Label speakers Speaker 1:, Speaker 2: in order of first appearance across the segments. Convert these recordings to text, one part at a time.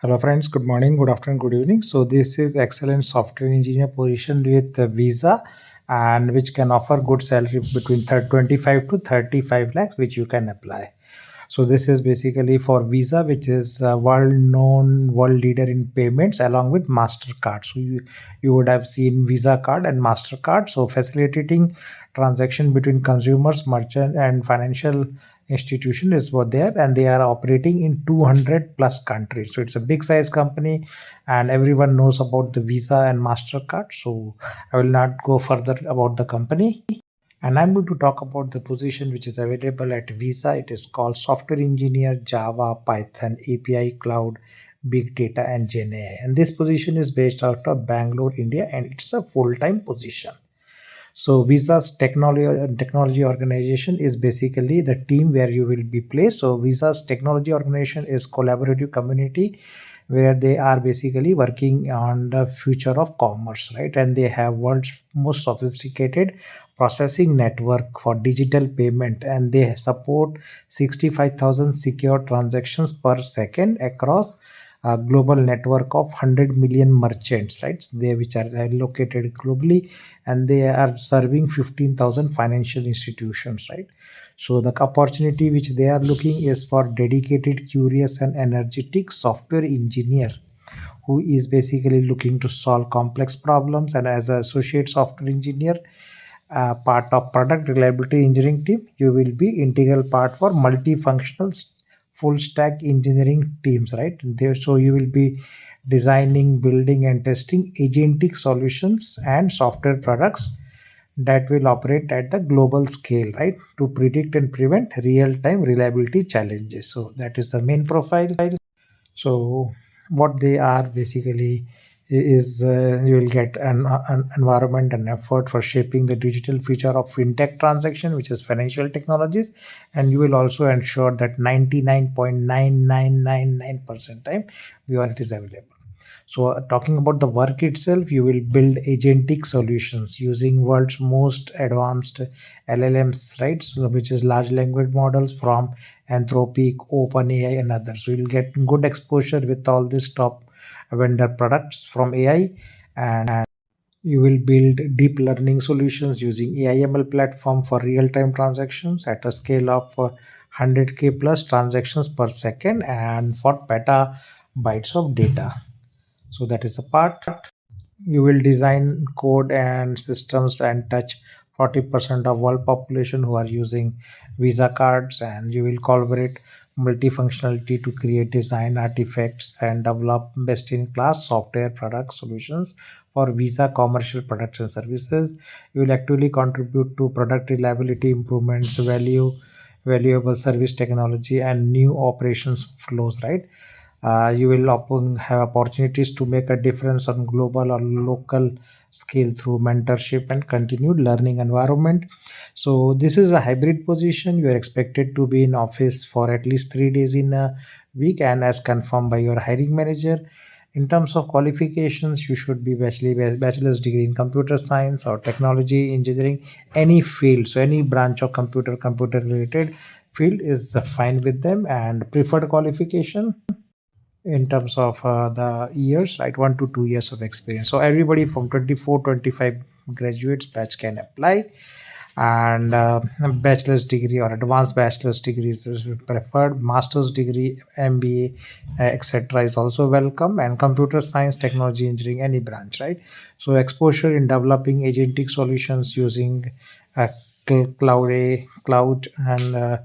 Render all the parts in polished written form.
Speaker 1: Hello friends, good morning, good afternoon, good evening. So this is excellent software engineer position with visa and which can offer good salary between 25 to 35 lakhs which you can apply. So this is basically for Visa, which is a world-known world leader in payments along with Mastercard. So you would have seen Visa card and Mastercard. So facilitating transaction between consumers, merchant, and financial institution is what they are, and they are operating in 200 plus countries. So it's a big size company, and everyone knows about the Visa and Mastercard. So I will not go further about the company. And I'm going to talk about the position which is available at Visa. It is called Software Engineer, Java, Python, API Cloud, Big Data, and GenAI. And this position is based out of Bangalore, India, and it's a full-time position. So Visa's technology organization is basically the team where you will be placed. So Visa's technology organization is collaborative community where they are basically working on the future of commerce, right? And they have world's most sophisticated processing network for digital payment, and they support 65,000 secure transactions per second across a global network of 100 million merchants, right? They which are located globally, and they are serving 15,000 financial institutions, right? So the opportunity which they are looking is for dedicated, curious, and energetic software engineer who is basically looking to solve complex problems. And as an associate software engineer, part of product reliability engineering team, you will be integral part for multifunctional full stack engineering teams, right? There, so you will be designing, building, and testing agentic solutions and software products that will operate at the global scale, right, to predict and prevent real-time reliability challenges. So that is the main profile. So what they are basically is you will get an environment and effort for shaping the digital future of fintech transaction, which is financial technologies, and you will also ensure that 99.9999% time your it is available. So, talking about the work itself, you will build agentic solutions using world's most advanced LLMs, right? So, which is large language models from Anthropic, OpenAI, and others. So, you'll get good exposure with all these top vendor products from AI, and you will build deep learning solutions using AI/ML platform for real-time transactions at a scale of 100K plus transactions per second and for petabytes of data. So that is a part. You will design code and systems and touch 40% of world population who are using Visa cards, and you will collaborate multifunctionality to create design artifacts and develop best in class software product solutions for Visa commercial products and services. You will actively contribute to product reliability improvements, valuable service technology, and new operations flows, right? You will often have opportunities to make a difference on global or local scale through mentorship and continued learning environment. So this is a hybrid position. You are expected to be in office for at least 3 days in a week, and as confirmed by your hiring manager. In terms of qualifications, you should be bachelor's degree in computer science or technology engineering, any field. So any branch of computer related field is fine with them, and preferred qualification in terms of the years, right? 1 to 2 years of experience. So everybody from 24, 25 graduates batch can apply, and a bachelor's degree or advanced bachelor's degree is preferred. Master's degree, MBA, etc. is also welcome, and computer science, technology, engineering, any branch, right? So exposure in developing agentic solutions using uh, cloud and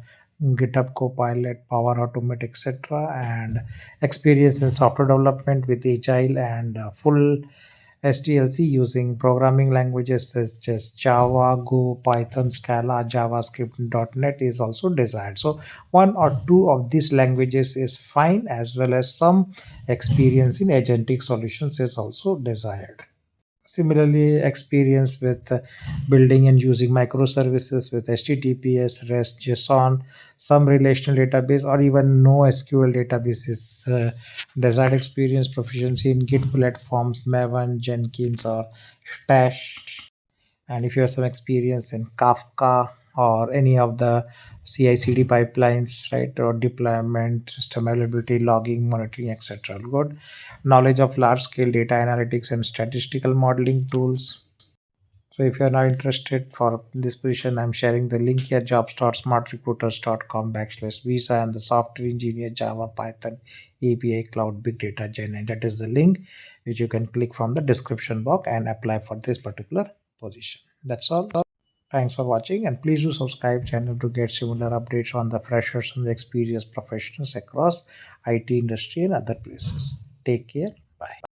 Speaker 1: GitHub Copilot, Power Automate, etc., and experience in software development with Agile and full SDLC using programming languages such as Java, Go, Python, Scala, JavaScript, .NET is also desired. So one or two of these languages is fine, as well as some experience in agentic solutions is also desired. Similarly, experience with building and using microservices with HTTPS, REST, JSON, some relational database, or even no SQL databases. Desired experience, proficiency in Git platforms, Maven, Jenkins, or Stash. And if you have some experience in Kafka or any of the CI/CD pipelines, right, or deployment, system availability, logging, monitoring, etc. Good knowledge of large-scale data analytics and statistical modeling tools. So if you're not interested for this position, I'm sharing the link here, jobs.smartrecruiters.com/visa and the software engineer, Java, Python, API, Cloud, Big Data, Gen. And that is the link which you can click from the description box and apply for this particular position. That's all. Thanks for watching and please do subscribe channel to get similar updates on the freshers and the experienced professionals across IT industry and other places. Take care. Bye.